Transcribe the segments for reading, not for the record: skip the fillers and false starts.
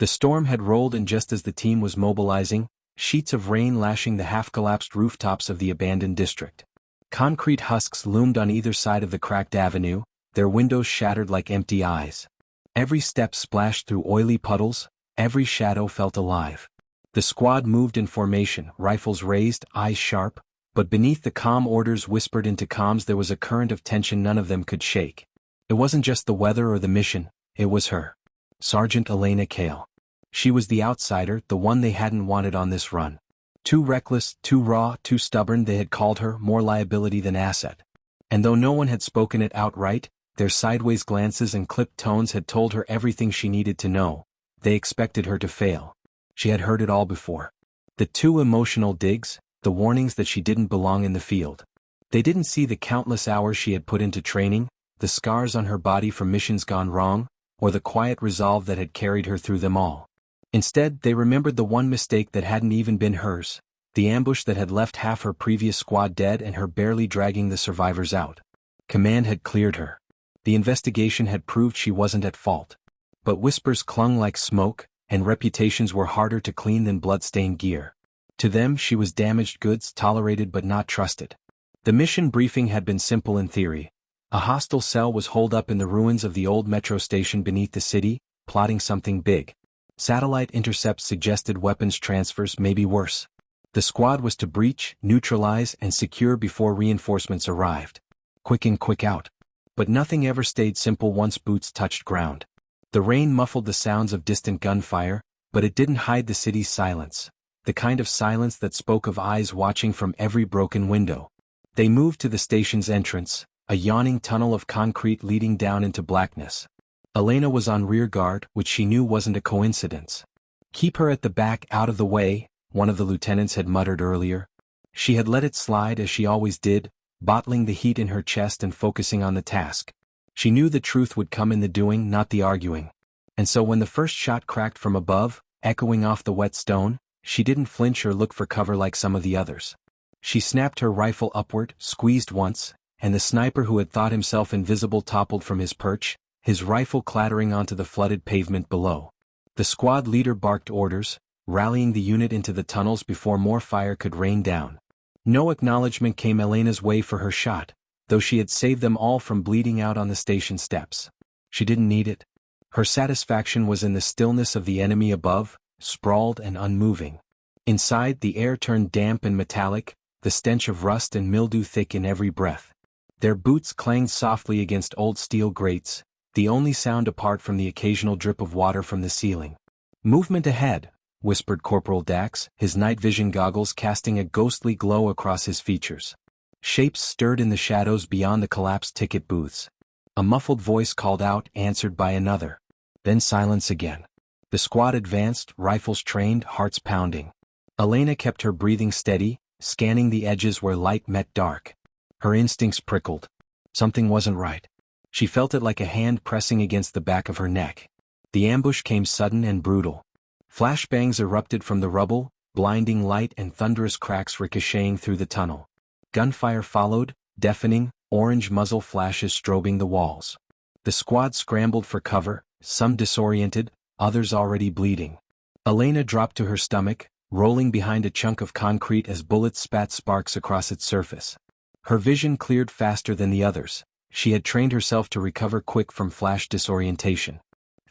The storm had rolled in just as the team was mobilizing, sheets of rain lashing the half-collapsed rooftops of the abandoned district. Concrete husks loomed on either side of the cracked avenue, their windows shattered like empty eyes. Every step splashed through oily puddles, every shadow felt alive. The squad moved in formation, rifles raised, eyes sharp, but beneath the calm orders whispered into comms there was a current of tension none of them could shake. It wasn't just the weather or the mission, it was her. Sergeant Elena Kale. She was the outsider, the one they hadn't wanted on this run. Too reckless, too raw, too stubborn, they had called her, more liability than asset. And though no one had spoken it outright, their sideways glances and clipped tones had told her everything she needed to know. They expected her to fail. She had heard it all before. The too emotional digs, the warnings that she didn't belong in the field. They didn't see the countless hours she had put into training, the scars on her body from missions gone wrong, or the quiet resolve that had carried her through them all. Instead, they remembered the one mistake that hadn't even been hers, the ambush that had left half her previous squad dead and her barely dragging the survivors out. Command had cleared her. The investigation had proved she wasn't at fault. But whispers clung like smoke, and reputations were harder to clean than blood-stained gear. To them she was damaged goods, tolerated but not trusted. The mission briefing had been simple in theory. A hostile cell was holed up in the ruins of the old metro station beneath the city, plotting something big. Satellite intercepts suggested weapons transfers, maybe worse. The squad was to breach, neutralize, and secure before reinforcements arrived. Quick in, quick out. But nothing ever stayed simple once boots touched ground. The rain muffled the sounds of distant gunfire, but it didn't hide the city's silence. The kind of silence that spoke of eyes watching from every broken window. They moved to the station's entrance, a yawning tunnel of concrete leading down into blackness. Elena was on rear guard, which she knew wasn't a coincidence. Keep her at the back, out of the way, one of the lieutenants had muttered earlier. She had let it slide as she always did, bottling the heat in her chest and focusing on the task. She knew the truth would come in the doing, not the arguing. And so when the first shot cracked from above, echoing off the wet stone, she didn't flinch or look for cover like some of the others. She snapped her rifle upward, squeezed once, and the sniper who had thought himself invisible toppled from his perch, his rifle clattering onto the flooded pavement below. The squad leader barked orders, rallying the unit into the tunnels before more fire could rain down. No acknowledgement came Elena's way for her shot, though she had saved them all from bleeding out on the station steps. She didn't need it. Her satisfaction was in the stillness of the enemy above, sprawled and unmoving. Inside, the air turned damp and metallic, the stench of rust and mildew thick in every breath. Their boots clanged softly against old steel grates, the only sound apart from the occasional drip of water from the ceiling. "Movement ahead," whispered Corporal Dax, his night vision goggles casting a ghostly glow across his features. Shapes stirred in the shadows beyond the collapsed ticket booths. A muffled voice called out, answered by another. Then silence again. The squad advanced, rifles trained, hearts pounding. Elena kept her breathing steady, scanning the edges where light met dark. Her instincts prickled. Something wasn't right. She felt it like a hand pressing against the back of her neck. The ambush came sudden and brutal. Flashbangs erupted from the rubble, blinding light and thunderous cracks ricocheting through the tunnel. Gunfire followed, deafening, orange muzzle flashes strobing the walls. The squad scrambled for cover, some disoriented, others already bleeding. Elena dropped to her stomach, rolling behind a chunk of concrete as bullets spat sparks across its surface. Her vision cleared faster than the others. She had trained herself to recover quick from flash disorientation.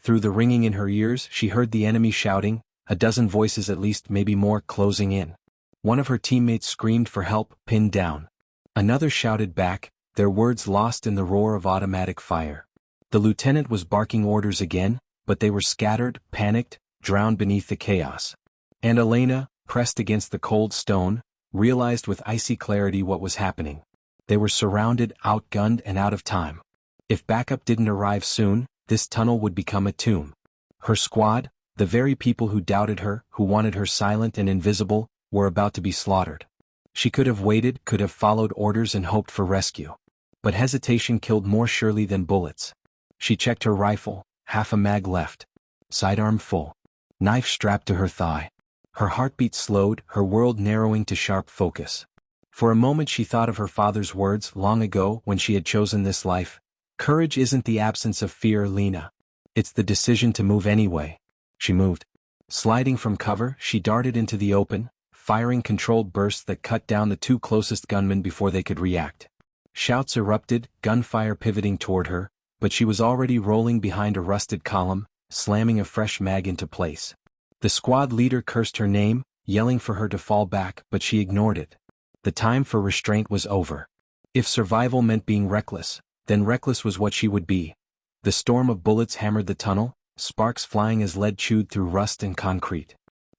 Through the ringing in her ears, she heard the enemy shouting, a dozen voices at least, maybe more, closing in. One of her teammates screamed for help, pinned down. Another shouted back, their words lost in the roar of automatic fire. The lieutenant was barking orders again, but they were scattered, panicked, drowned beneath the chaos. And Elena, pressed against the cold stone, realized with icy clarity what was happening. They were surrounded, outgunned, and out of time. If backup didn't arrive soon, this tunnel would become a tomb. Her squad, the very people who doubted her, who wanted her silent and invisible, were about to be slaughtered. She could have waited, could have followed orders and hoped for rescue. But hesitation killed more surely than bullets. She checked her rifle, half a mag left. Sidearm full. Knife strapped to her thigh. Her heartbeat slowed, her world narrowing to sharp focus. For a moment she thought of her father's words long ago when she had chosen this life. Courage isn't the absence of fear, Lena. It's the decision to move anyway. She moved. Sliding from cover, she darted into the open, firing controlled bursts that cut down the two closest gunmen before they could react. Shouts erupted, gunfire pivoting toward her, but she was already rolling behind a rusted column, slamming a fresh mag into place. The squad leader cursed her name, yelling for her to fall back, but she ignored it. The time for restraint was over. If survival meant being reckless, then reckless was what she would be. The storm of bullets hammered the tunnel, sparks flying as lead chewed through rust and concrete.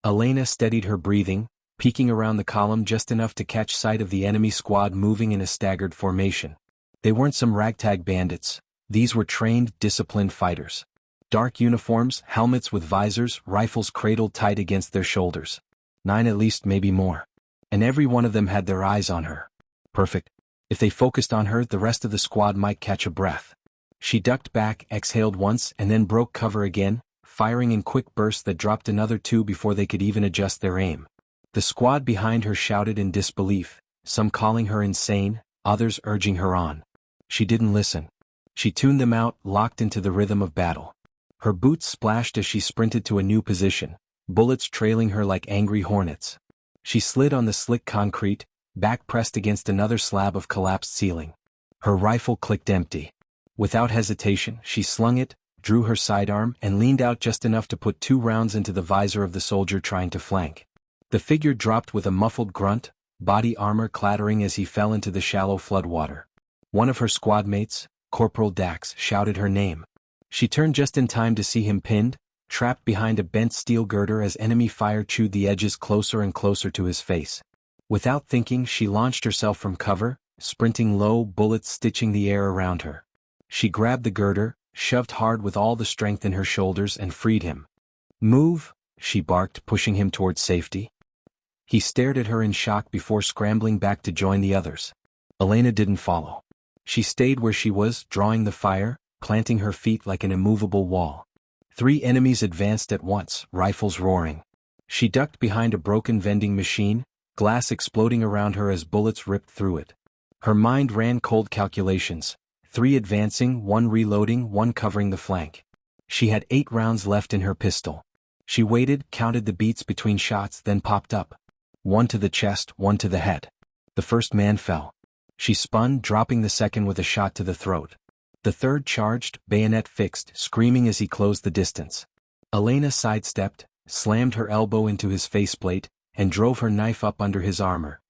Elena steadied her breathing, peeking around the column just enough to catch sight of the enemy squad moving in a staggered formation. They weren't some ragtag bandits. These were trained, disciplined fighters. Dark uniforms, helmets with visors, rifles cradled tight against their shoulders. 9 at least, maybe more. And every one of them had their eyes on her. Perfect. If they focused on her, the rest of the squad might catch a breath. She ducked back, exhaled once, and then broke cover again, firing in quick bursts that dropped another 2 before they could even adjust their aim. The squad behind her shouted in disbelief, some calling her insane, others urging her on. She didn't listen. She tuned them out, locked into the rhythm of battle. Her boots splashed as she sprinted to a new position, bullets trailing her like angry hornets. She slid on the slick concrete, back pressed against another slab of collapsed ceiling. Her rifle clicked empty. Without hesitation, she slung it, drew her sidearm, and leaned out just enough to put 2 rounds into the visor of the soldier trying to flank. The figure dropped with a muffled grunt, body armor clattering as he fell into the shallow floodwater. One of her squad mates, Corporal Dax, shouted her name. She turned just in time to see him pinned, trapped behind a bent steel girder as enemy fire chewed the edges closer and closer to his face. Without thinking, she launched herself from cover, sprinting low, bullets stitching the air around her. She grabbed the girder, shoved hard with all the strength in her shoulders, and freed him. "Move," she barked, pushing him towards safety. He stared at her in shock before scrambling back to join the others. Elena didn't follow. She stayed where she was, drawing the fire, planting her feet like an immovable wall. 3 enemies advanced at once, rifles roaring. She ducked behind a broken vending machine, glass exploding around her as bullets ripped through it. Her mind ran cold calculations. 3 advancing, 1 reloading, 1 covering the flank. She had 8 rounds left in her pistol. She waited, counted the beats between shots, then popped up. 1 to the chest, 1 to the head. The first man fell. She spun, dropping the second with a shot to the throat. The third charged, bayonet fixed, screaming as he closed the distance. Elena sidestepped, slammed her elbow into his faceplate, and drove her knife up under his armor.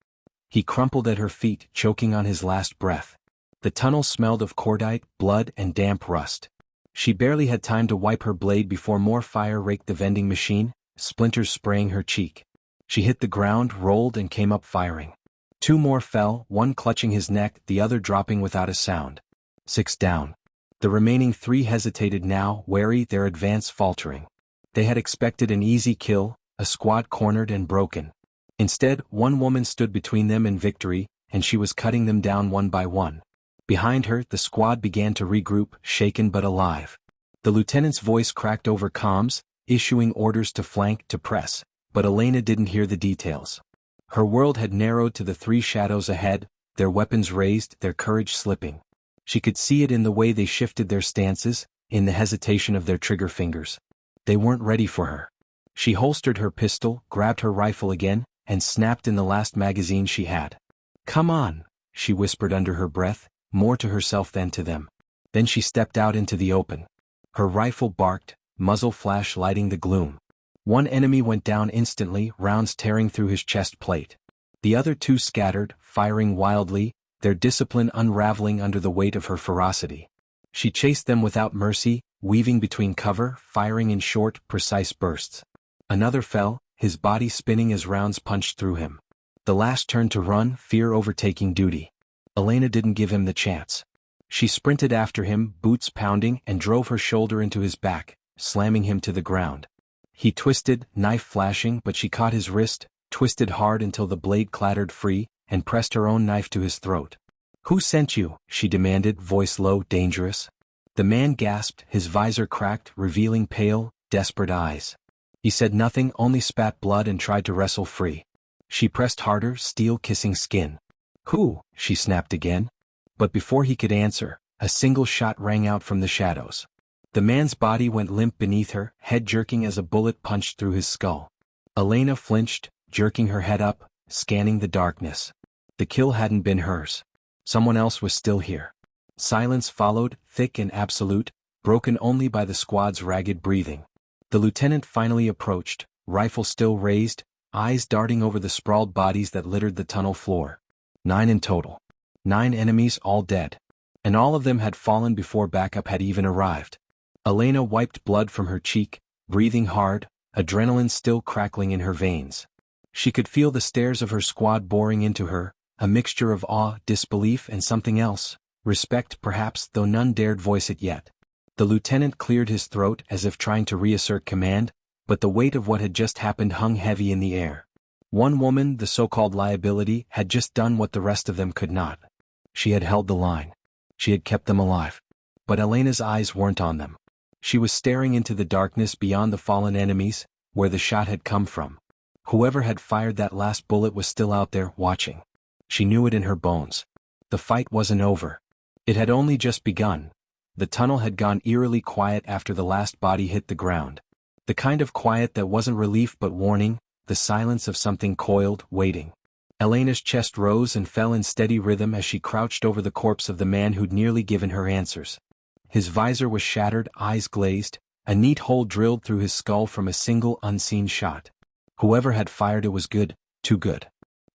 He crumpled at her feet, choking on his last breath. The tunnel smelled of cordite, blood, and damp rust. She barely had time to wipe her blade before more fire raked the vending machine, splinters spraying her cheek. She hit the ground, rolled, and came up firing. 2 more fell, 1 clutching his neck, the other dropping without a sound. 6 down. The remaining 3 hesitated now, wary, their advance faltering. They had expected an easy kill, a squad cornered and broken. Instead, 1 woman stood between them and victory, and she was cutting them down one by one. Behind her, the squad began to regroup, shaken but alive. The lieutenant's voice cracked over comms, issuing orders to flank, to press, but Elena didn't hear the details. Her world had narrowed to the 3 shadows ahead, their weapons raised, their courage slipping. She could see it in the way they shifted their stances, in the hesitation of their trigger fingers. They weren't ready for her. She holstered her pistol, grabbed her rifle again, and snapped in the last magazine she had. "Come on," she whispered under her breath, more to herself than to them. Then she stepped out into the open. Her rifle barked, muzzle flash lighting the gloom. 1 enemy went down instantly, rounds tearing through his chest plate. The other 2 scattered, firing wildly, their discipline unraveling under the weight of her ferocity. She chased them without mercy, weaving between cover, firing in short, precise bursts. Another fell, his body spinning as rounds punched through him. The last turned to run, fear overtaking duty. Elena didn't give him the chance. She sprinted after him, boots pounding, and drove her shoulder into his back, slamming him to the ground. He twisted, knife flashing, but she caught his wrist, twisted hard until the blade clattered free, and pressed her own knife to his throat. "Who sent you?" she demanded, voice low, dangerous. The man gasped, his visor cracked, revealing pale, desperate eyes. He said nothing, only spat blood and tried to wrestle free. She pressed harder, steel kissing skin. "Who?" she snapped again. But before he could answer, a single shot rang out from the shadows. The man's body went limp beneath her, head jerking as a bullet punched through his skull. Elena flinched, jerking her head up, scanning the darkness. The kill hadn't been hers. Someone else was still here. Silence followed, thick and absolute, broken only by the squad's ragged breathing. The lieutenant finally approached, rifle still raised, eyes darting over the sprawled bodies that littered the tunnel floor. 9 in total. 9 enemies, all dead. And all of them had fallen before backup had even arrived. Elena wiped blood from her cheek, breathing hard, adrenaline still crackling in her veins. She could feel the stares of her squad boring into her, a mixture of awe, disbelief and something else, respect perhaps, though none dared voice it yet. The lieutenant cleared his throat as if trying to reassert command, but the weight of what had just happened hung heavy in the air. One woman, the so-called liability, had just done what the rest of them could not. She had held the line. She had kept them alive. But Elena's eyes weren't on them. She was staring into the darkness beyond the fallen enemies, where the shot had come from. Whoever had fired that last bullet was still out there, watching. She knew it in her bones. The fight wasn't over. It had only just begun. The tunnel had gone eerily quiet after the last body hit the ground. The kind of quiet that wasn't relief but warning, the silence of something coiled, waiting. Elena's chest rose and fell in steady rhythm as she crouched over the corpse of the man who'd nearly given her answers. His visor was shattered, eyes glazed, a neat hole drilled through his skull from a single unseen shot. Whoever had fired it was good, too good.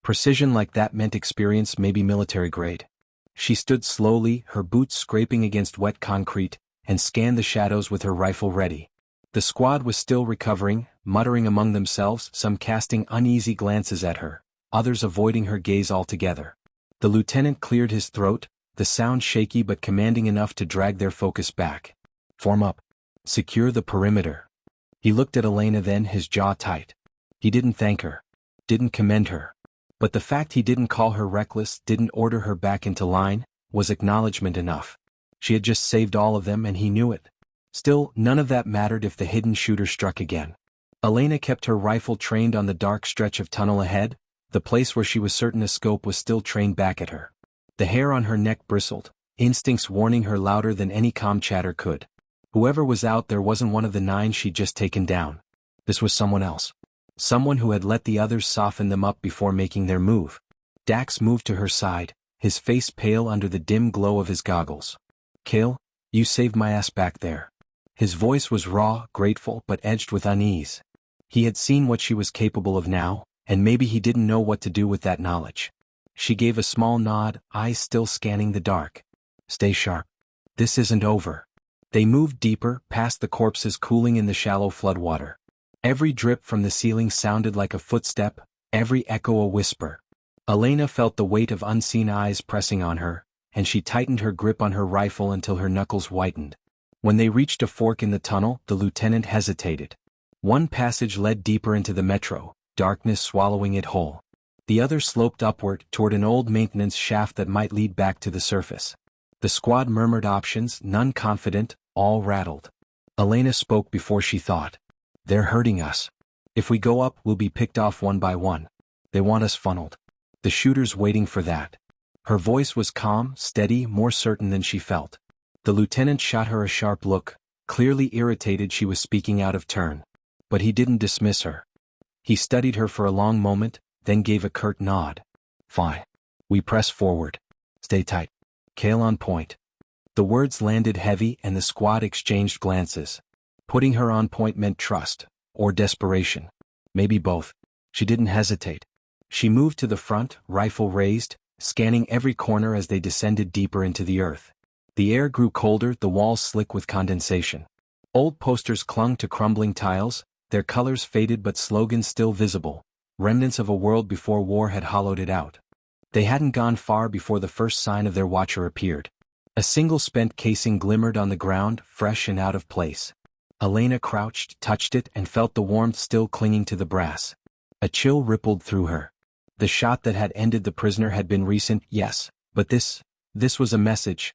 Precision like that meant experience, maybe military grade. She stood slowly, her boots scraping against wet concrete, and scanned the shadows with her rifle ready. The squad was still recovering, muttering among themselves, some casting uneasy glances at her, others avoiding her gaze altogether. The lieutenant cleared his throat, the sound shaky but commanding enough to drag their focus back. Form up. Secure the perimeter. He looked at Elena then, his jaw tight. He didn't thank her. Didn't commend her. But the fact he didn't call her reckless, didn't order her back into line, was acknowledgement enough. She had just saved all of them and he knew it. Still, none of that mattered if the hidden shooter struck again. Elena kept her rifle trained on the dark stretch of tunnel ahead, the place where she was certain a scope was still trained back at her. The hair on her neck bristled, instincts warning her louder than any comm chatter could. Whoever was out there wasn't one of the 9 she'd just taken down. This was someone else. Someone who had let the others soften them up before making their move. Dax moved to her side, his face pale under the dim glow of his goggles. "Kale, you saved my ass back there." His voice was raw, grateful, but edged with unease. He had seen what she was capable of now, and maybe he didn't know what to do with that knowledge. She gave a small nod, eyes still scanning the dark. "Stay sharp. This isn't over." They moved deeper, past the corpses cooling in the shallow floodwater. Every drip from the ceiling sounded like a footstep, every echo a whisper. Elena felt the weight of unseen eyes pressing on her, and she tightened her grip on her rifle until her knuckles whitened. When they reached a fork in the tunnel, the lieutenant hesitated. One passage led deeper into the metro, darkness swallowing it whole. The other sloped upward toward an old maintenance shaft that might lead back to the surface. The squad murmured options, none confident, all rattled. Elena spoke before she thought. "They're hurting us. If we go up, we'll be picked off one by one. They want us funneled. The shooter's waiting for that." Her voice was calm, steady, more certain than she felt. The lieutenant shot her a sharp look, clearly irritated she was speaking out of turn. But he didn't dismiss her. He studied her for a long moment, then gave a curt nod. "Fine. We press forward. Stay tight. Kale on point." The words landed heavy and the squad exchanged glances. Putting her on point meant trust, or desperation. Maybe both. She didn't hesitate. She moved to the front, rifle raised, scanning every corner as they descended deeper into the earth. The air grew colder, the walls slick with condensation. Old posters clung to crumbling tiles, their colors faded but slogans still visible, remnants of a world before war had hollowed it out. They hadn't gone far before the first sign of their watcher appeared. A single spent casing glimmered on the ground, fresh and out of place. Elena crouched, touched it, and felt the warmth still clinging to the brass. A chill rippled through her. The shot that had ended the prisoner had been recent, yes, but this was a message.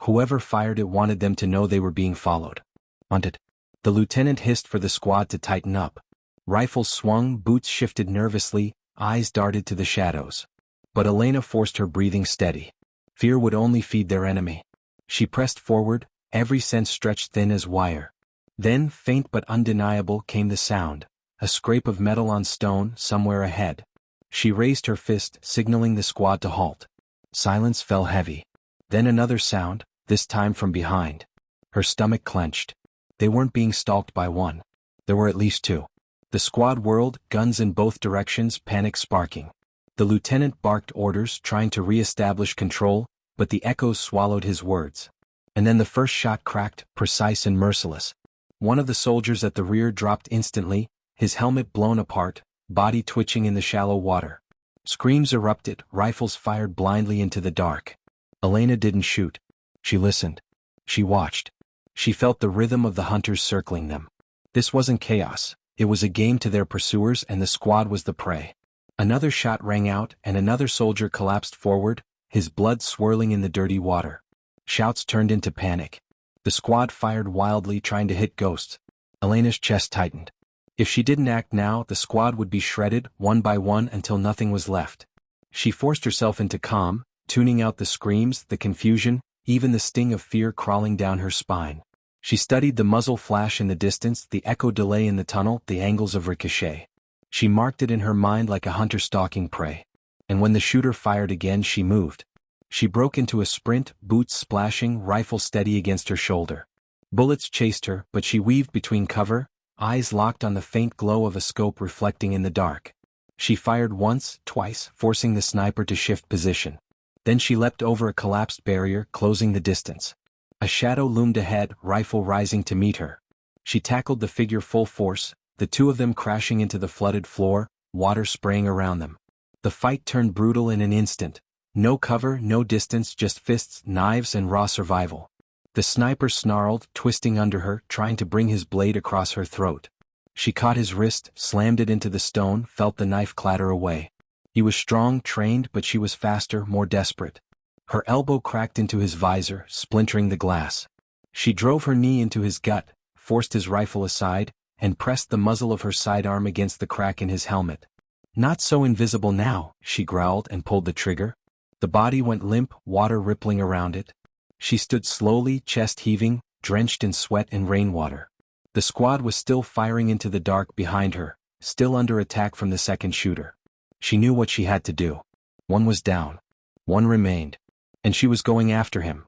Whoever fired it wanted them to know they were being followed. "On it." The lieutenant hissed for the squad to tighten up. Rifles swung, boots shifted nervously, eyes darted to the shadows. But Elena forced her breathing steady. Fear would only feed their enemy. She pressed forward, every sense stretched thin as wire. Then, faint but undeniable, came the sound, a scrape of metal on stone somewhere ahead. She raised her fist, signaling the squad to halt. Silence fell heavy. Then another sound, this time from behind. Her stomach clenched. They weren't being stalked by one. There were at least two. The squad whirled, guns in both directions, panic sparking. The lieutenant barked orders, trying to re-establish control, but the echoes swallowed his words. And then the first shot cracked, precise and merciless. One of the soldiers at the rear dropped instantly, his helmet blown apart, body twitching in the shallow water. Screams erupted, rifles fired blindly into the dark. Elena didn't shoot. She listened. She watched. She felt the rhythm of the hunters circling them. This wasn't chaos. It was a game to their pursuers, and the squad was the prey. Another shot rang out, and another soldier collapsed forward, his blood swirling in the dirty water. Shouts turned into panic. The squad fired wildly, trying to hit ghosts. Elena's chest tightened. If she didn't act now, the squad would be shredded, one by one, until nothing was left. She forced herself into calm, tuning out the screams, the confusion, even the sting of fear crawling down her spine. She studied the muzzle flash in the distance, the echo delay in the tunnel, the angles of ricochet. She marked it in her mind like a hunter stalking prey. And when the shooter fired again, she moved. She broke into a sprint, boots splashing, rifle steady against her shoulder. Bullets chased her, but she weaved between cover, eyes locked on the faint glow of a scope reflecting in the dark. She fired once, twice, forcing the sniper to shift position. Then she leapt over a collapsed barrier, closing the distance. A shadow loomed ahead, rifle rising to meet her. She tackled the figure full force, the two of them crashing into the flooded floor, water spraying around them. The fight turned brutal in an instant. No cover, no distance, just fists, knives, and raw survival. The sniper snarled, twisting under her, trying to bring his blade across her throat. She caught his wrist, slammed it into the stone, felt the knife clatter away. He was strong, trained, but she was faster, more desperate. Her elbow cracked into his visor, splintering the glass. She drove her knee into his gut, forced his rifle aside, and pressed the muzzle of her sidearm against the crack in his helmet. "Not so invisible now," she growled and pulled the trigger. The body went limp, water rippling around it. She stood slowly, chest heaving, drenched in sweat and rainwater. The squad was still firing into the dark behind her, still under attack from the second shooter. She knew what she had to do. One was down. One remained. And she was going after him.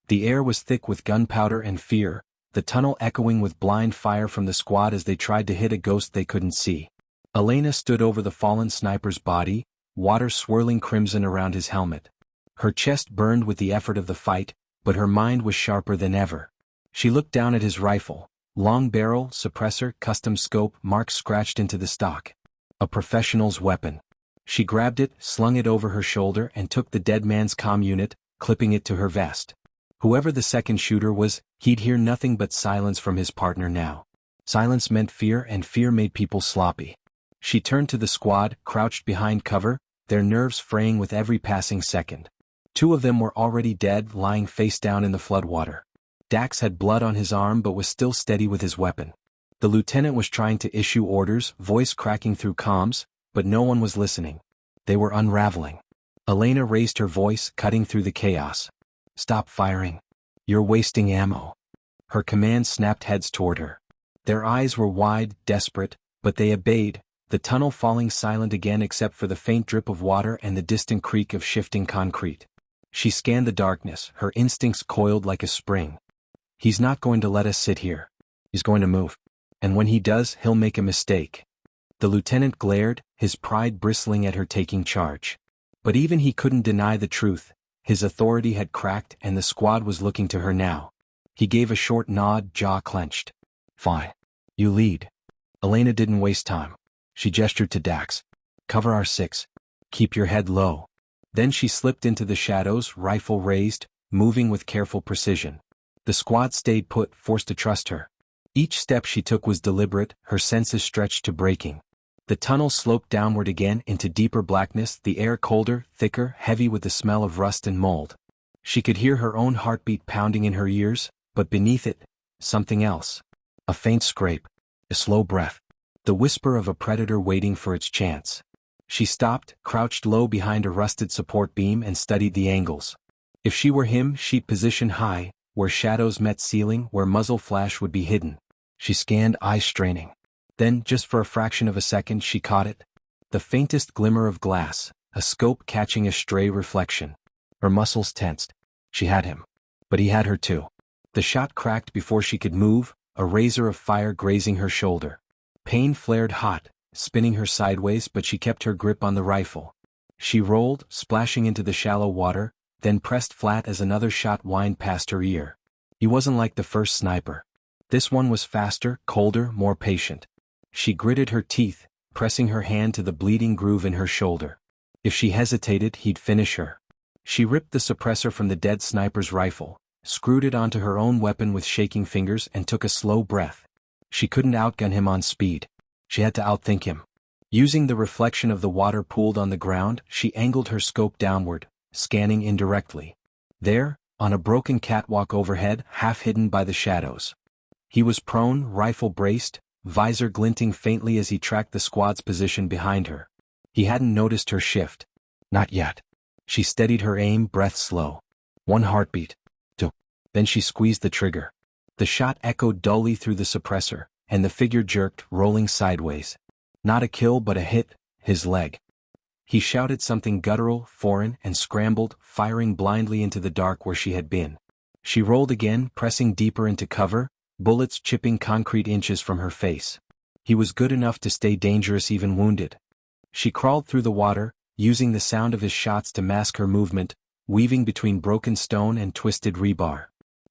The air was thick with gunpowder and fear, the tunnel echoing with blind fire from the squad as they tried to hit a ghost they couldn't see. Elena stood over the fallen sniper's body, water swirling crimson around his helmet. Her chest burned with the effort of the fight, but her mind was sharper than ever. She looked down at his rifle, long barrel, suppressor, custom scope, marks scratched into the stock. A professional's weapon. She grabbed it, slung it over her shoulder, and took the dead man's comm unit, clipping it to her vest. Whoever the second shooter was, he'd hear nothing but silence from his partner now. Silence meant fear, and fear made people sloppy. She turned to the squad, crouched behind cover, their nerves fraying with every passing second. Two of them were already dead, lying face down in the floodwater. Dax had blood on his arm but was still steady with his weapon. The lieutenant was trying to issue orders, voice cracking through comms, but no one was listening. They were unraveling. Elena raised her voice, cutting through the chaos. "Stop firing. You're wasting ammo." Her command snapped heads toward her. Their eyes were wide, desperate, but they obeyed, the tunnel falling silent again except for the faint drip of water and the distant creak of shifting concrete. She scanned the darkness, her instincts coiled like a spring. He's not going to let us sit here. He's going to move. And when he does, he'll make a mistake. The lieutenant glared, his pride bristling at her taking charge. But even he couldn't deny the truth. His authority had cracked and the squad was looking to her now. He gave a short nod, jaw clenched. "Fine. You lead." Elena didn't waste time. She gestured to Dax. "Cover our six. Keep your head low." Then she slipped into the shadows, rifle raised, moving with careful precision. The squad stayed put, forced to trust her. Each step she took was deliberate, her senses stretched to breaking. The tunnel sloped downward again into deeper blackness, the air colder, thicker, heavy with the smell of rust and mold. She could hear her own heartbeat pounding in her ears, but beneath it, something else. A faint scrape. A slow breath. The whisper of a predator waiting for its chance. She stopped, crouched low behind a rusted support beam and studied the angles. If she were him, she'd position high, where shadows met ceiling, where muzzle flash would be hidden. She scanned, eyes straining. Then, just for a fraction of a second, she caught it. The faintest glimmer of glass, a scope catching a stray reflection. Her muscles tensed. She had him. But he had her too. The shot cracked before she could move, a razor of fire grazing her shoulder. Pain flared hot, spinning her sideways, but she kept her grip on the rifle. She rolled, splashing into the shallow water, then pressed flat as another shot whined past her ear. He wasn't like the first sniper. This one was faster, colder, more patient. She gritted her teeth, pressing her hand to the bleeding groove in her shoulder. If she hesitated, he'd finish her. She ripped the suppressor from the dead sniper's rifle, screwed it onto her own weapon with shaking fingers, and took a slow breath. She couldn't outgun him on speed. She had to outthink him. Using the reflection of the water pooled on the ground, she angled her scope downward, scanning indirectly. There, on a broken catwalk overhead, half hidden by the shadows. He was prone, rifle braced, visor glinting faintly as he tracked the squad's position behind her. He hadn't noticed her shift. Not yet. She steadied her aim, breath slow. One heartbeat. Two. Then she squeezed the trigger. The shot echoed dully through the suppressor, and the figure jerked, rolling sideways. Not a kill but a hit, his leg. He shouted something guttural, foreign, and scrambled, firing blindly into the dark where she had been. She rolled again, pressing deeper into cover, bullets chipping concrete inches from her face. He was good enough to stay dangerous even wounded. She crawled through the water, using the sound of his shots to mask her movement, weaving between broken stone and twisted rebar.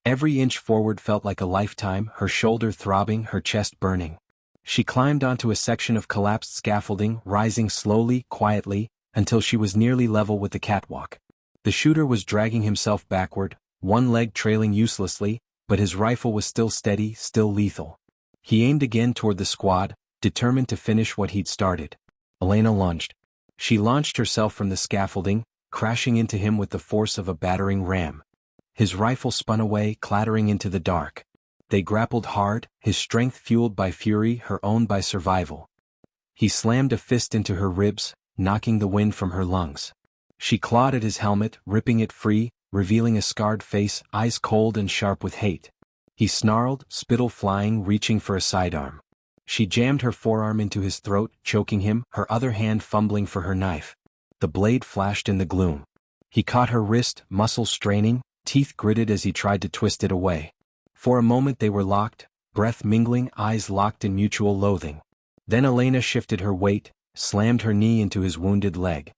Every inch forward felt like a lifetime, her shoulder throbbing, her chest burning. She climbed onto a section of collapsed scaffolding, rising slowly, quietly, until she was nearly level with the catwalk. The shooter was dragging himself backward, one leg trailing uselessly, but his rifle was still steady, still lethal. He aimed again toward the squad, determined to finish what he'd started. Elena lunged. She launched herself from the scaffolding, crashing into him with the force of a battering ram. His rifle spun away, clattering into the dark. They grappled hard, his strength fueled by fury, her own by survival. He slammed a fist into her ribs, knocking the wind from her lungs. She clawed at his helmet, ripping it free, revealing a scarred face, eyes cold and sharp with hate. He snarled, spittle flying, reaching for a sidearm. She jammed her forearm into his throat, choking him, her other hand fumbling for her knife. The blade flashed in the gloom. He caught her wrist, muscles straining, teeth gritted as he tried to twist it away. For a moment they were locked, breath mingling, eyes locked in mutual loathing. Then Elena shifted her weight, slammed her knee into his wounded leg.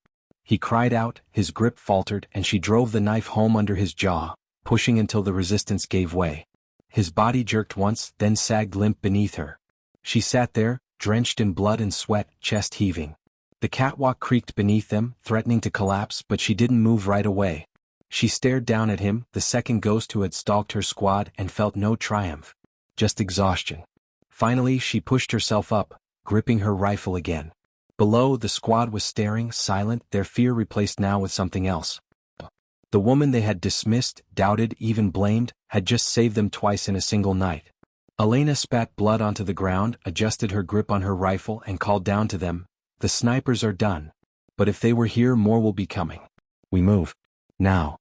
He cried out, his grip faltered, and she drove the knife home under his jaw, pushing until the resistance gave way. His body jerked once, then sagged limp beneath her. She sat there, drenched in blood and sweat, chest heaving. The catwalk creaked beneath them, threatening to collapse, but she didn't move right away. She stared down at him, the second ghost who had stalked her squad, and felt no triumph. Just exhaustion. Finally, she pushed herself up, gripping her rifle again. Below, the squad was staring, silent, their fear replaced now with something else. The woman they had dismissed, doubted, even blamed, had just saved them twice in a single night. Elena spat blood onto the ground, adjusted her grip on her rifle, and called down to them, "The snipers are done. But if they were here, more will be coming. We move. Now."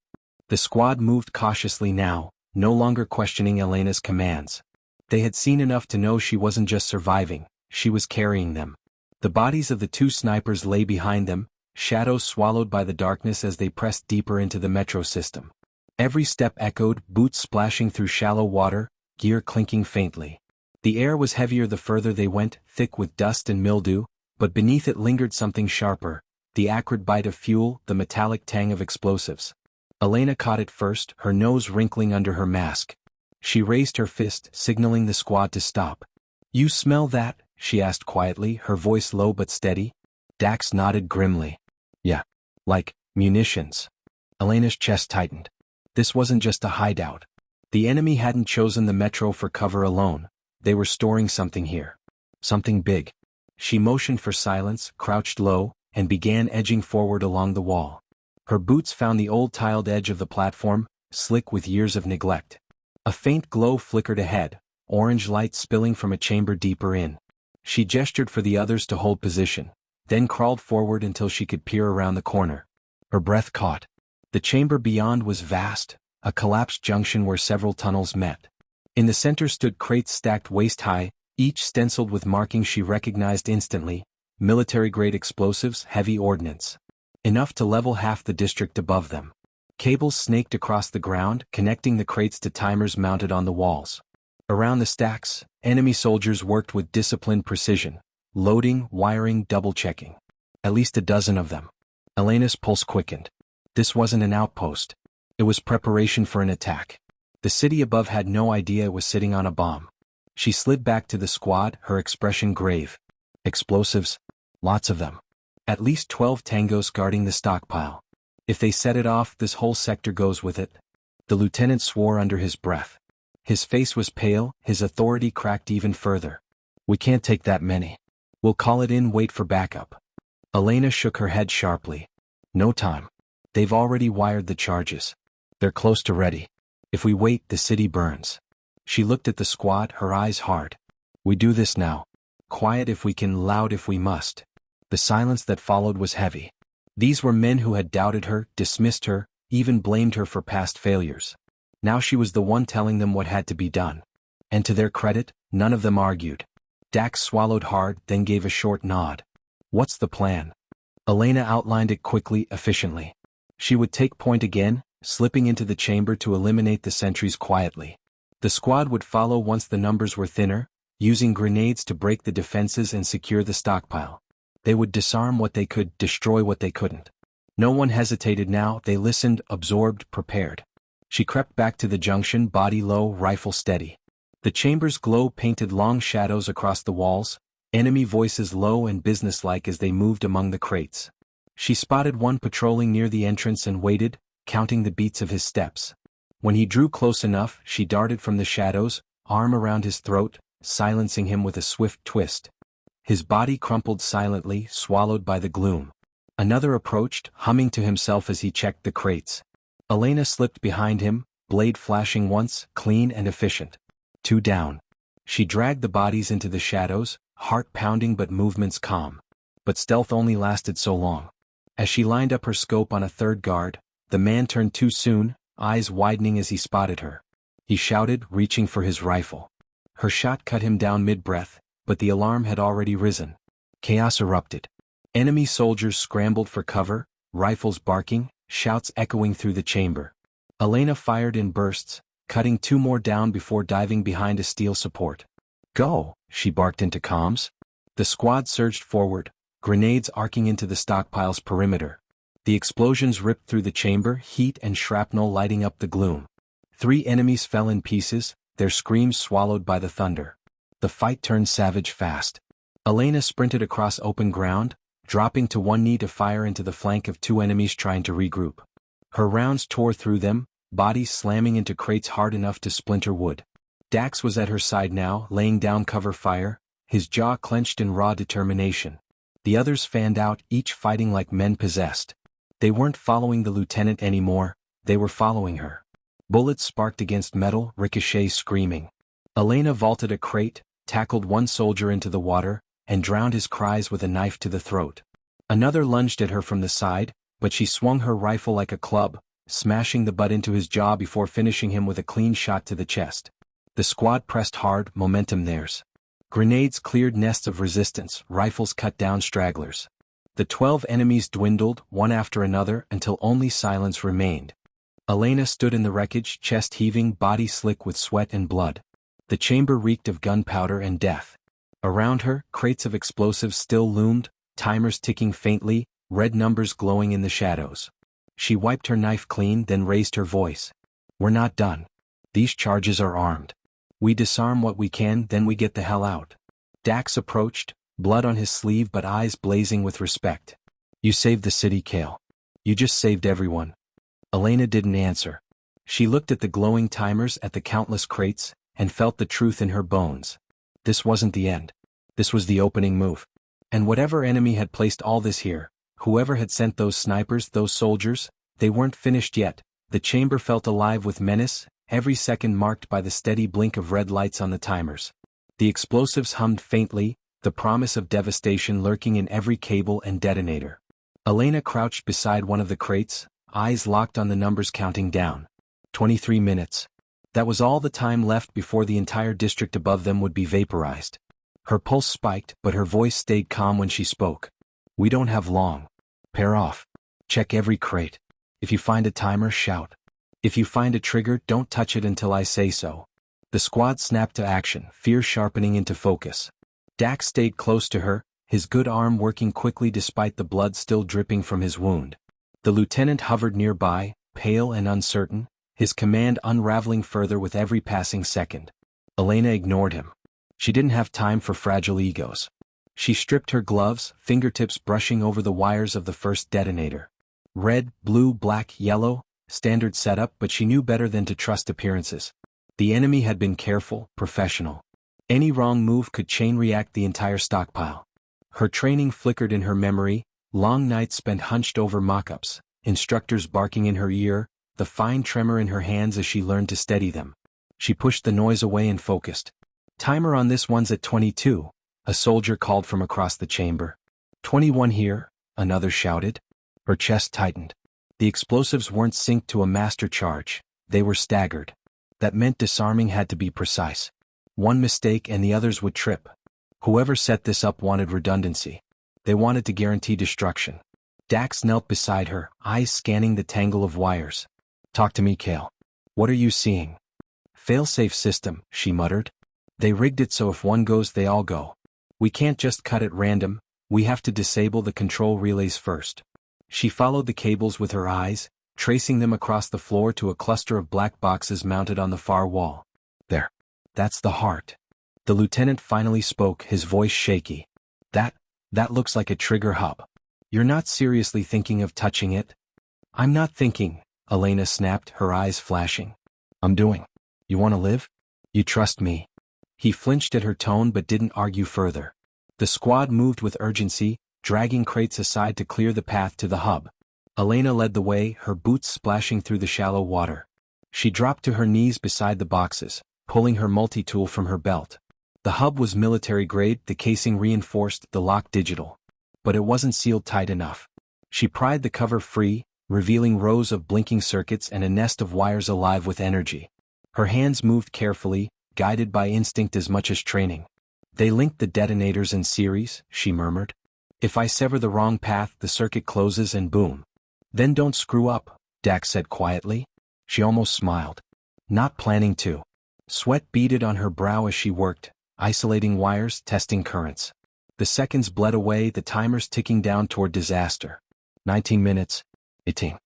The squad moved cautiously now, no longer questioning Elena's commands. They had seen enough to know she wasn't just surviving, she was carrying them. The bodies of the two snipers lay behind them, shadows swallowed by the darkness as they pressed deeper into the metro system. Every step echoed, boots splashing through shallow water, gear clinking faintly. The air was heavier the further they went, thick with dust and mildew, but beneath it lingered something sharper, the acrid bite of fuel, the metallic tang of explosives. Elena caught it first, her nose wrinkling under her mask. She raised her fist, signaling the squad to stop. "You smell that?" she asked quietly, her voice low but steady. Dax nodded grimly. "Yeah. Like, munitions." Elena's chest tightened. This wasn't just a hideout. The enemy hadn't chosen the metro for cover alone, they were storing something here. Something big. She motioned for silence, crouched low, and began edging forward along the wall. Her boots found the old tiled edge of the platform, slick with years of neglect. A faint glow flickered ahead, orange light spilling from a chamber deeper in. She gestured for the others to hold position, then crawled forward until she could peer around the corner. Her breath caught. The chamber beyond was vast, a collapsed junction where several tunnels met. In the center stood crates stacked waist-high, each stenciled with markings she recognized instantly: military-grade explosives, heavy ordnance. Enough to level half the district above them. Cables snaked across the ground, connecting the crates to timers mounted on the walls. Around the stacks, enemy soldiers worked with disciplined precision, loading, wiring, double-checking. At least a dozen of them. Elena's pulse quickened. This wasn't an outpost. It was preparation for an attack. The city above had no idea it was sitting on a bomb. She slid back to the squad, her expression grave. Explosives? Lots of them. At least 12 tangos guarding the stockpile. If they set it off, this whole sector goes with it. The lieutenant swore under his breath. His face was pale, his authority cracked even further. We can't take that many. We'll call it in, wait for backup. Elena shook her head sharply. No time. They've already wired the charges. They're close to ready. If we wait, the city burns. She looked at the squad, her eyes hard. We do this now. Quiet if we can, loud if we must. The silence that followed was heavy. These were men who had doubted her, dismissed her, even blamed her for past failures. Now she was the one telling them what had to be done. And to their credit, none of them argued. Dax swallowed hard, then gave a short nod. What's the plan? Elena outlined it quickly, efficiently. She would take point again, slipping into the chamber to eliminate the sentries quietly. The squad would follow once the numbers were thinner, using grenades to break the defenses and secure the stockpile. They would disarm what they could, destroy what they couldn't. No one hesitated now, they listened, absorbed, prepared. She crept back to the junction, body low, rifle steady. The chamber's glow painted long shadows across the walls, enemy voices low and businesslike as they moved among the crates. She spotted one patrolling near the entrance and waited, counting the beats of his steps. When he drew close enough, she darted from the shadows, arm around his throat, silencing him with a swift twist. His body crumpled silently, swallowed by the gloom. Another approached, humming to himself as he checked the crates. Elena slipped behind him, blade flashing once, clean and efficient. 2 down. She dragged the bodies into the shadows, heart pounding but movements calm. But stealth only lasted so long. As she lined up her scope on a third guard, the man turned too soon, eyes widening as he spotted her. He shouted, reaching for his rifle. Her shot cut him down mid-breath, but the alarm had already risen. Chaos erupted. Enemy soldiers scrambled for cover, rifles barking, shouts echoing through the chamber. Elena fired in bursts, cutting 2 more down before diving behind a steel support. Go, she barked into comms. The squad surged forward, grenades arcing into the stockpile's perimeter. The explosions ripped through the chamber, heat and shrapnel lighting up the gloom. 3 enemies fell in pieces, their screams swallowed by the thunder. The fight turned savage fast. Elena sprinted across open ground, dropping to one knee to fire into the flank of 2 enemies trying to regroup. Her rounds tore through them, bodies slamming into crates hard enough to splinter wood. Dax was at her side now, laying down cover fire, his jaw clenched in raw determination. The others fanned out, each fighting like men possessed. They weren't following the lieutenant anymore, they were following her. Bullets sparked against metal, ricochets screaming. Elena vaulted a crate, tackled one soldier into the water, and drowned his cries with a knife to the throat. Another lunged at her from the side, but she swung her rifle like a club, smashing the butt into his jaw before finishing him with a clean shot to the chest. The squad pressed hard, momentum theirs. Grenades cleared nests of resistance, rifles cut down stragglers. The 12 enemies dwindled, one after another, until only silence remained. Elena stood in the wreckage, chest heaving, body slick with sweat and blood. The chamber reeked of gunpowder and death. Around her, crates of explosives still loomed, timers ticking faintly, red numbers glowing in the shadows. She wiped her knife clean, then raised her voice. We're not done. These charges are armed. We disarm what we can, then we get the hell out. Dax approached, blood on his sleeve but eyes blazing with respect. You saved the city, Kale. You just saved everyone. Elena didn't answer. She looked at the glowing timers, at the countless crates, and felt the truth in her bones. This wasn't the end. This was the opening move. And whatever enemy had placed all this here, whoever had sent those snipers, those soldiers, they weren't finished yet. The chamber felt alive with menace, every second marked by the steady blink of red lights on the timers. The explosives hummed faintly, the promise of devastation lurking in every cable and detonator. Elena crouched beside one of the crates, eyes locked on the numbers counting down. 23 minutes. That was all the time left before the entire district above them would be vaporized. Her pulse spiked, but her voice stayed calm when she spoke. We don't have long. Pair off. Check every crate. If you find a timer, shout. If you find a trigger, don't touch it until I say so. The squad snapped to action, fear sharpening into focus. Dax stayed close to her, his good arm working quickly despite the blood still dripping from his wound. The lieutenant hovered nearby, pale and uncertain, his command unraveling further with every passing second. Elena ignored him. She didn't have time for fragile egos. She stripped her gloves, fingertips brushing over the wires of the first detonator. Red, blue, black, yellow, standard setup, but she knew better than to trust appearances. The enemy had been careful, professional. Any wrong move could chain react the entire stockpile. Her training flickered in her memory, long nights spent hunched over mock-ups, instructors barking in her ear, the fine tremor in her hands as she learned to steady them. She pushed the noise away and focused. Timer on this one's at 22, a soldier called from across the chamber. 21 here, another shouted. Her chest tightened. The explosives weren't synced to a master charge, they were staggered. That meant disarming had to be precise. One mistake and the others would trip. Whoever set this up wanted redundancy. They wanted to guarantee destruction. Dax knelt beside her, eyes scanning the tangle of wires. Talk to me, Kale. What are you seeing? Failsafe system, she muttered. They rigged it so if one goes they all go. We can't just cut at random, we have to disable the control relays first. She followed the cables with her eyes, tracing them across the floor to a cluster of black boxes mounted on the far wall. There. That's the heart. The lieutenant finally spoke, his voice shaky. That looks like a trigger hub. You're not seriously thinking of touching it? I'm not thinking, Elena snapped, her eyes flashing. I'm doing. You want to live? You trust me. He flinched at her tone but didn't argue further. The squad moved with urgency, dragging crates aside to clear the path to the hub. Elena led the way, her boots splashing through the shallow water. She dropped to her knees beside the boxes, pulling her multi-tool from her belt. The hub was military-grade, the casing reinforced, the lock digital. But it wasn't sealed tight enough. She pried the cover free, revealing rows of blinking circuits and a nest of wires alive with energy. Her hands moved carefully, guided by instinct as much as training. They linked the detonators in series, she murmured. If I sever the wrong path, the circuit closes and boom. Then don't screw up, Dax said quietly. She almost smiled. Not planning to. Sweat beaded on her brow as she worked, isolating wires, testing currents. The seconds bled away, the timers ticking down toward disaster. 19 minutes. 18.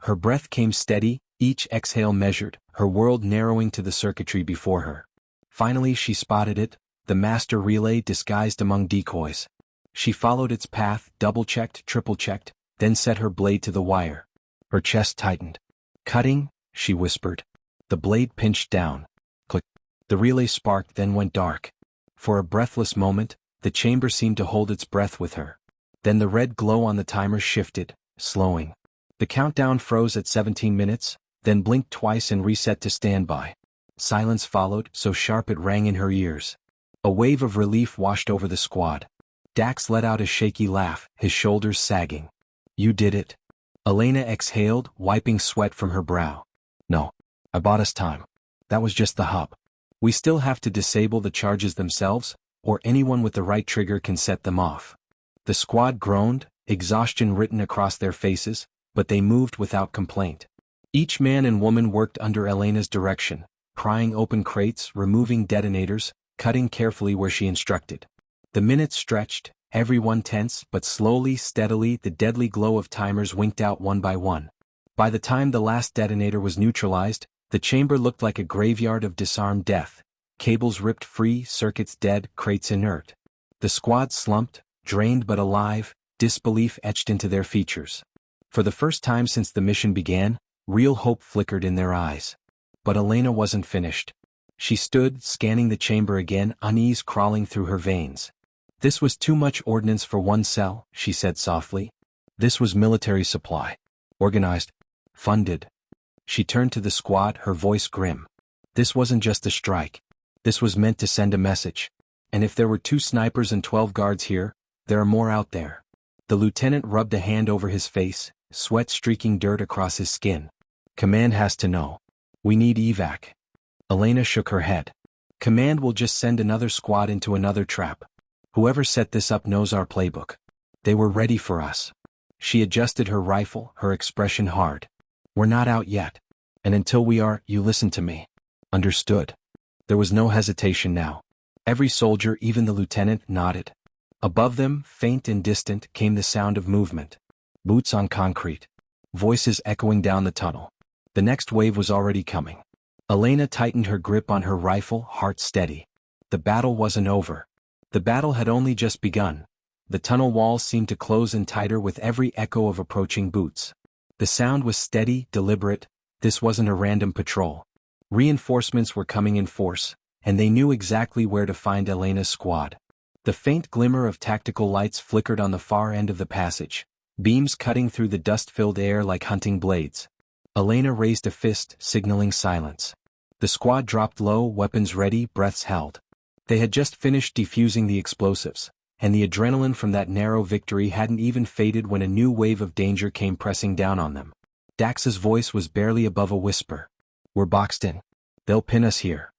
Her breath came steady, each exhale measured, her world narrowing to the circuitry before her. Finally she spotted it, the master relay disguised among decoys. She followed its path, double-checked, triple-checked, then set her blade to the wire. Her chest tightened. Cutting, she whispered. The blade pinched down. Click. The relay sparked, then went dark. For a breathless moment, the chamber seemed to hold its breath with her. Then the red glow on the timer shifted, slowing. The countdown froze at 17 minutes, then blinked twice and reset to standby. Silence followed, so sharp it rang in her ears. A wave of relief washed over the squad. Dax let out a shaky laugh, his shoulders sagging. You did it. Elena exhaled, wiping sweat from her brow. No. I bought us time. That was just the hub. We still have to disable the charges themselves, or anyone with the right trigger can set them off. The squad groaned, exhaustion written across their faces, but they moved without complaint. Each man and woman worked under Elena's direction, prying open crates, removing detonators, cutting carefully where she instructed. The minutes stretched, everyone tense, but slowly, steadily, the deadly glow of timers winked out one by one. By the time the last detonator was neutralized, the chamber looked like a graveyard of disarmed death. Cables ripped free, circuits dead, crates inert. The squad slumped, drained but alive, disbelief etched into their features. For the first time since the mission began, real hope flickered in their eyes. But Elena wasn't finished. She stood, scanning the chamber again, unease crawling through her veins. This was too much ordnance for one cell, she said softly. This was military supply. Organized. Funded. She turned to the squad, her voice grim. This wasn't just a strike. This was meant to send a message. And if there were 2 snipers and 12 guards here, there are more out there. The lieutenant rubbed a hand over his face, sweat streaking dirt across his skin. Command has to know. We need evac. Elena shook her head. Command will just send another squad into another trap. Whoever set this up knows our playbook. They were ready for us. She adjusted her rifle, her expression hard. We're not out yet. And until we are, you listen to me. Understood. There was no hesitation now. Every soldier, even the lieutenant, nodded. Above them, faint and distant, came the sound of movement. Boots on concrete. Voices echoing down the tunnel. The next wave was already coming. Elena tightened her grip on her rifle, heart steady. The battle wasn't over. The battle had only just begun. The tunnel walls seemed to close in tighter with every echo of approaching boots. The sound was steady, deliberate. This wasn't a random patrol. Reinforcements were coming in force, and they knew exactly where to find Elena's squad. The faint glimmer of tactical lights flickered on the far end of the passage, beams cutting through the dust-filled air like hunting blades. Elena raised a fist, signaling silence. The squad dropped low, weapons ready, breaths held. They had just finished defusing the explosives, and the adrenaline from that narrow victory hadn't even faded when a new wave of danger came pressing down on them. Dax's voice was barely above a whisper. We're boxed in. They'll pin us here.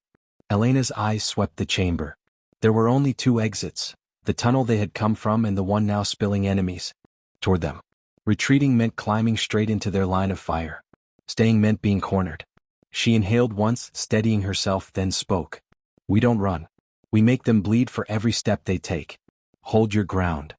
Elena's eyes swept the chamber. There were only two exits, the tunnel they had come from and the one now spilling enemies toward them. Retreating meant climbing straight into their line of fire. Staying meant being cornered. She inhaled once, steadying herself, then spoke. We don't run. We make them bleed for every step they take. Hold your ground.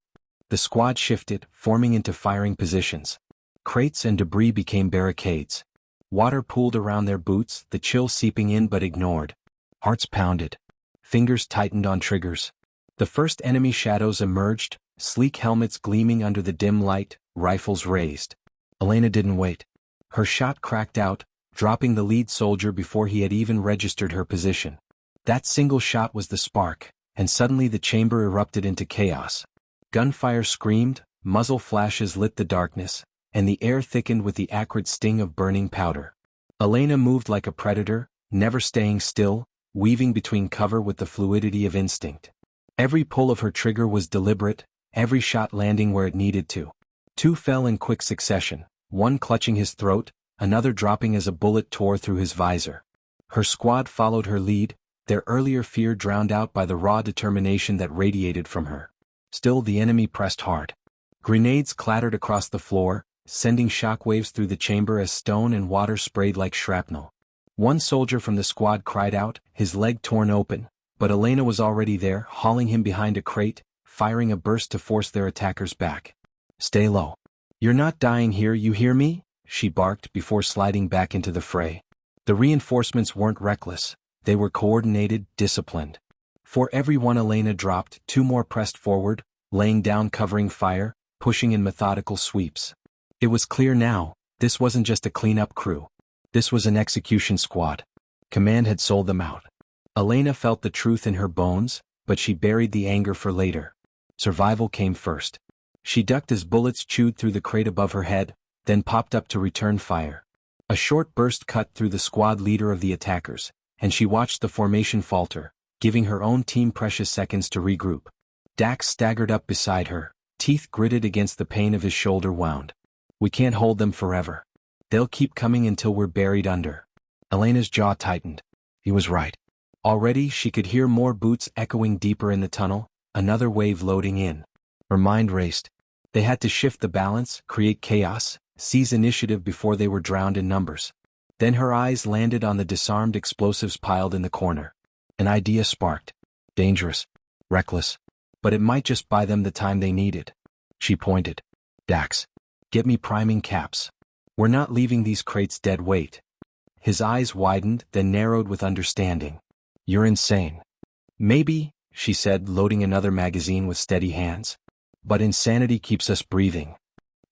The squad shifted, forming into firing positions. Crates and debris became barricades. Water pooled around their boots, the chill seeping in but ignored. Hearts pounded. Fingers tightened on triggers. The first enemy shadows emerged, sleek helmets gleaming under the dim light, rifles raised. Elena didn't wait. Her shot cracked out, dropping the lead soldier before he had even registered her position. That single shot was the spark, and suddenly the chamber erupted into chaos. Gunfire screamed, muzzle flashes lit the darkness, and the air thickened with the acrid sting of burning powder. Elena moved like a predator, never staying still, weaving between cover with the fluidity of instinct. Every pull of her trigger was deliberate, every shot landing where it needed to. Two fell in quick succession, one clutching his throat, another dropping as a bullet tore through his visor. Her squad followed her lead, their earlier fear drowned out by the raw determination that radiated from her. Still the enemy pressed hard. Grenades clattered across the floor, sending shockwaves through the chamber as stone and water sprayed like shrapnel. One soldier from the squad cried out, his leg torn open, but Elena was already there, hauling him behind a crate, firing a burst to force their attackers back. Stay low. You're not dying here, you hear me? She barked before sliding back into the fray. The reinforcements weren't reckless. They were coordinated, disciplined. For every one Elena dropped, two more pressed forward, laying down covering fire, pushing in methodical sweeps. It was clear now, this wasn't just a cleanup crew. This was an execution squad. Command had sold them out. Elena felt the truth in her bones, but she buried the anger for later. Survival came first. She ducked as bullets chewed through the crate above her head, then popped up to return fire. A short burst cut through the squad leader of the attackers, and she watched the formation falter, giving her own team precious seconds to regroup. Dax staggered up beside her, teeth gritted against the pain of his shoulder wound. We can't hold them forever. They'll keep coming until we're buried under. Elena's jaw tightened. He was right. Already she could hear more boots echoing deeper in the tunnel, another wave loading in. Her mind raced. They had to shift the balance, create chaos, seize initiative before they were drowned in numbers. Then her eyes landed on the disarmed explosives piled in the corner. An idea sparked. Dangerous. Reckless. But it might just buy them the time they needed. She pointed. Dax. Get me priming caps. We're not leaving these crates dead weight. His eyes widened, then narrowed with understanding. You're insane. Maybe, she said, loading another magazine with steady hands. But insanity keeps us breathing.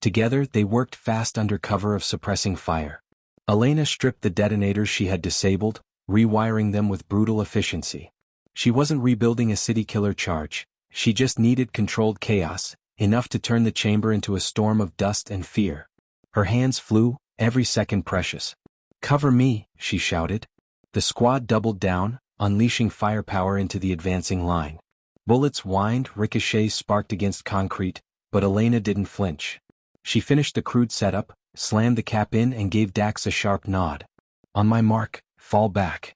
Together, they worked fast under cover of suppressing fire. Elena stripped the detonators she had disabled, rewiring them with brutal efficiency. She wasn't rebuilding a city killer charge. She just needed controlled chaos, enough to turn the chamber into a storm of dust and fear. Her hands flew, every second precious. Cover me, she shouted. The squad doubled down, unleashing firepower into the advancing line. Bullets whined, ricochets sparked against concrete, but Elena didn't flinch. She finished the crude setup, slammed the cap in and gave Dax a sharp nod. On my mark, fall back.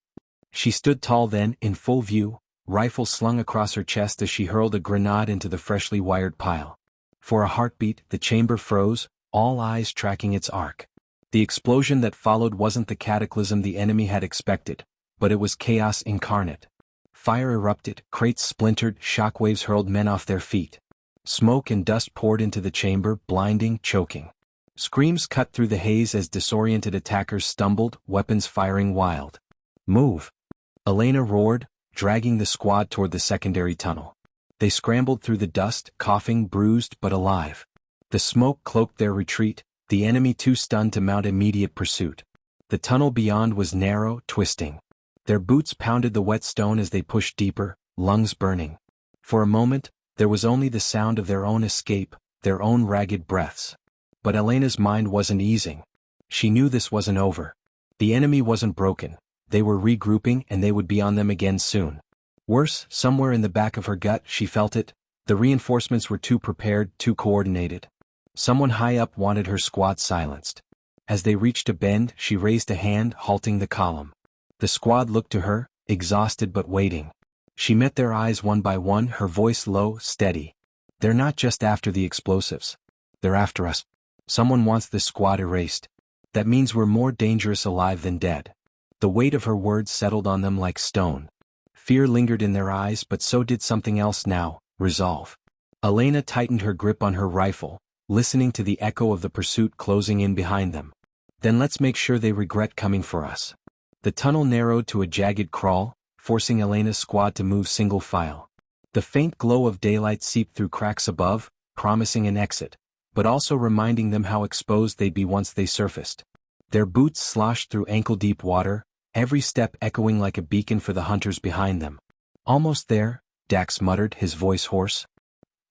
She stood tall then, in full view, rifle slung across her chest as she hurled a grenade into the freshly wired pile. For a heartbeat, the chamber froze, all eyes tracking its arc. The explosion that followed wasn't the cataclysm the enemy had expected, but it was chaos incarnate. Fire erupted, crates splintered, shockwaves hurled men off their feet. Smoke and dust poured into the chamber, blinding, choking. Screams cut through the haze as disoriented attackers stumbled, weapons firing wild. Move! Elena roared, dragging the squad toward the secondary tunnel. They scrambled through the dust, coughing, bruised but alive. The smoke cloaked their retreat, the enemy too stunned to mount immediate pursuit. The tunnel beyond was narrow, twisting. Their boots pounded the wet stone as they pushed deeper, lungs burning. For a moment, there was only the sound of their own escape, their own ragged breaths. But Elena's mind wasn't easing. She knew this wasn't over. The enemy wasn't broken. They were regrouping and they would be on them again soon. Worse, somewhere in the back of her gut she felt it, the reinforcements were too prepared, too coordinated. Someone high up wanted her squad silenced. As they reached a bend, she raised a hand, halting the column. The squad looked to her, exhausted but waiting. She met their eyes one by one, her voice low, steady. They're not just after the explosives. They're after us. Someone wants this squad erased. That means we're more dangerous alive than dead. The weight of her words settled on them like stone. Fear lingered in their eyes, but so did something else now, resolve. Elena tightened her grip on her rifle, listening to the echo of the pursuit closing in behind them. Then let's make sure they regret coming for us. The tunnel narrowed to a jagged crawl, forcing Elena's squad to move single file. The faint glow of daylight seeped through cracks above, promising an exit, but also reminding them how exposed they'd be once they surfaced. Their boots sloshed through ankle-deep water, every step echoing like a beacon for the hunters behind them. Almost there, Dax muttered, his voice hoarse.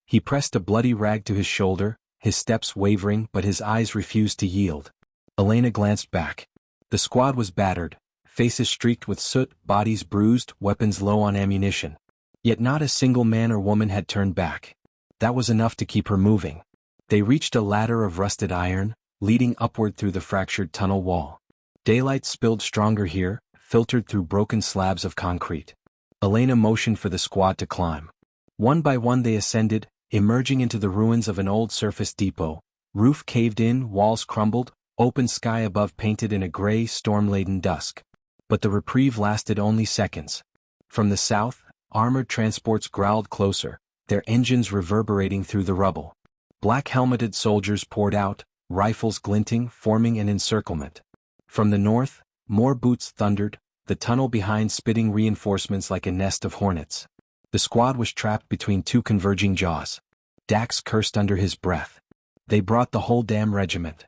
He pressed a bloody rag to his shoulder, his steps wavering but his eyes refused to yield. Elena glanced back. The squad was battered, faces streaked with soot, bodies bruised, weapons low on ammunition. Yet not a single man or woman had turned back. That was enough to keep her moving. They reached a ladder of rusted iron, leading upward through the fractured tunnel wall. Daylight spilled stronger here, filtered through broken slabs of concrete. Elena motioned for the squad to climb. One by one they ascended, emerging into the ruins of an old surface depot. Roof caved in, walls crumbled, open sky above painted in a gray, storm-laden dusk. But the reprieve lasted only seconds. From the south, armored transports growled closer, their engines reverberating through the rubble. Black-helmeted soldiers poured out, rifles glinting, forming an encirclement. From the north, more boots thundered, the tunnel behind spitting reinforcements like a nest of hornets. The squad was trapped between two converging jaws. Dax cursed under his breath. They brought the whole damn regiment.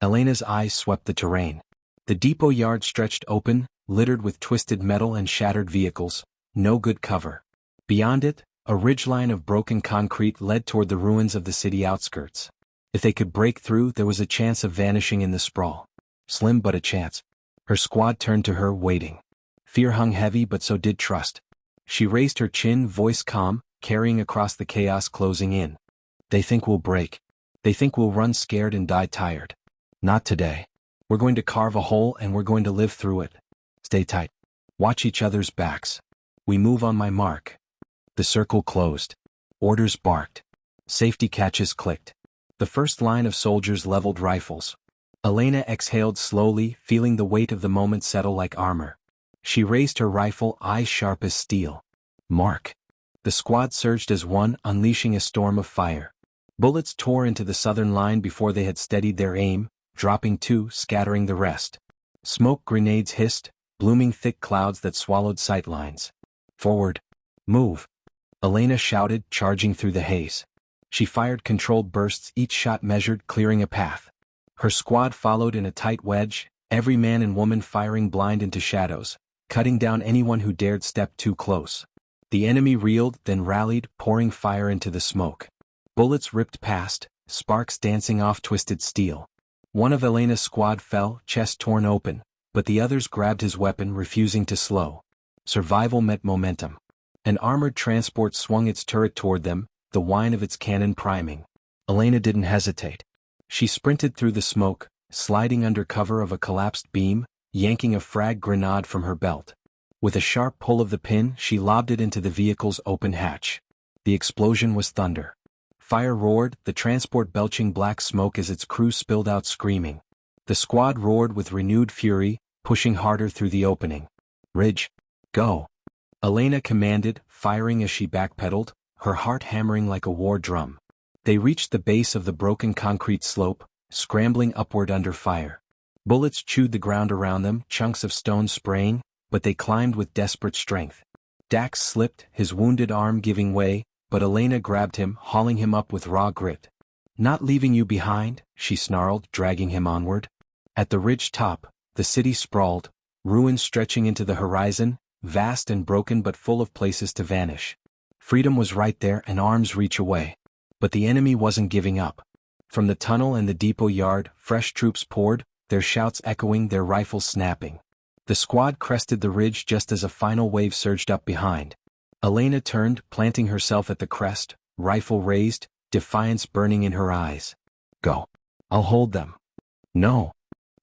Elena's eyes swept the terrain. The depot yard stretched open, littered with twisted metal and shattered vehicles, no good cover. Beyond it, a ridgeline of broken concrete led toward the ruins of the city outskirts. If they could break through, there was a chance of vanishing in the sprawl. Slim but a chance. Her squad turned to her, waiting. Fear hung heavy, but so did trust. She raised her chin, voice calm, carrying across the chaos closing in. They think we'll break. They think we'll run scared and die tired. Not today. We're going to carve a hole and we're going to live through it. Stay tight. Watch each other's backs. We move on my mark. The circle closed. Orders barked. Safety catches clicked. The first line of soldiers leveled rifles. Elena exhaled slowly, feeling the weight of the moment settle like armor. She raised her rifle, eyes sharp as steel. Mark. The squad surged as one, unleashing a storm of fire. Bullets tore into the southern line before they had steadied their aim, dropping two, scattering the rest. Smoke grenades hissed, blooming thick clouds that swallowed sight lines. Forward. Move. Elena shouted, charging through the haze. She fired controlled bursts, each shot measured, clearing a path. Her squad followed in a tight wedge, every man and woman firing blind into shadows, cutting down anyone who dared step too close. The enemy reeled, then rallied, pouring fire into the smoke. Bullets ripped past, sparks dancing off twisted steel. One of Elena's squad fell, chest torn open, but the others grabbed his weapon, refusing to slow. Survival met momentum. An armored transport swung its turret toward them, the whine of its cannon priming. Elena didn't hesitate. She sprinted through the smoke, sliding under cover of a collapsed beam, yanking a frag grenade from her belt. With a sharp pull of the pin, she lobbed it into the vehicle's open hatch. The explosion was thunder. Fire roared, the transport belching black smoke as its crew spilled out screaming. The squad roared with renewed fury, pushing harder through the opening. "Ridge, go!" Elena commanded, firing as she backpedaled, her heart hammering like a war drum. They reached the base of the broken concrete slope, scrambling upward under fire. Bullets chewed the ground around them, chunks of stone spraying, but they climbed with desperate strength. Dax slipped, his wounded arm giving way, but Elena grabbed him, hauling him up with raw grit. "Not leaving you behind," she snarled, dragging him onward. At the ridge top, the city sprawled, ruins stretching into the horizon, vast and broken but full of places to vanish. Freedom was right there, an arm's reach away. But the enemy wasn't giving up. From the tunnel and the depot yard, fresh troops poured, their shouts echoing, their rifles snapping. The squad crested the ridge just as a final wave surged up behind. Elena turned, planting herself at the crest, rifle raised, defiance burning in her eyes. "Go. I'll hold them." "No."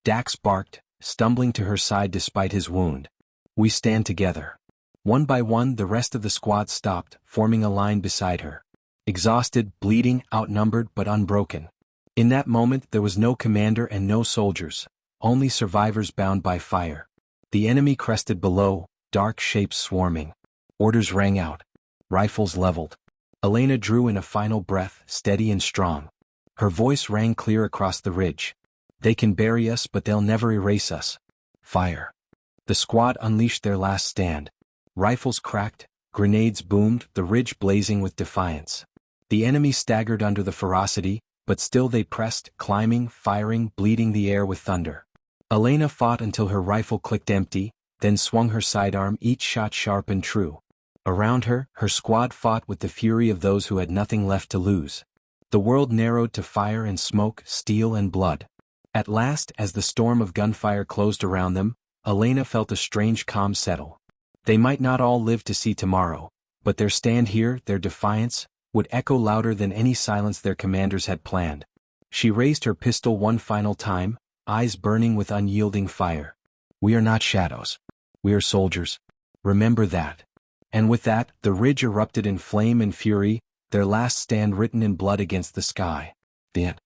Dax barked, stumbling to her side despite his wound. "We stand together." One by one, the rest of the squad stopped, forming a line beside her. Exhausted, bleeding, outnumbered but unbroken. In that moment there was no commander and no soldiers, only survivors bound by fire. The enemy crested below, dark shapes swarming. Orders rang out. Rifles leveled. Elena drew in a final breath, steady and strong. Her voice rang clear across the ridge. "They can bury us, but they'll never erase us. Fire." The squad unleashed their last stand. Rifles cracked, grenades boomed, the ridge blazing with defiance. The enemy staggered under the ferocity, but still they pressed, climbing, firing, bleeding the air with thunder. Elena fought until her rifle clicked empty, then swung her sidearm, each shot sharp and true. Around her, her squad fought with the fury of those who had nothing left to lose. The world narrowed to fire and smoke, steel and blood. At last, as the storm of gunfire closed around them, Elena felt a strange calm settle. They might not all live to see tomorrow, but their stand here, their defiance, would echo louder than any silence their commanders had planned. She raised her pistol one final time, eyes burning with unyielding fire. "We are not shadows. We are soldiers. Remember that." And with that, the ridge erupted in flame and fury, their last stand written in blood against the sky. The end.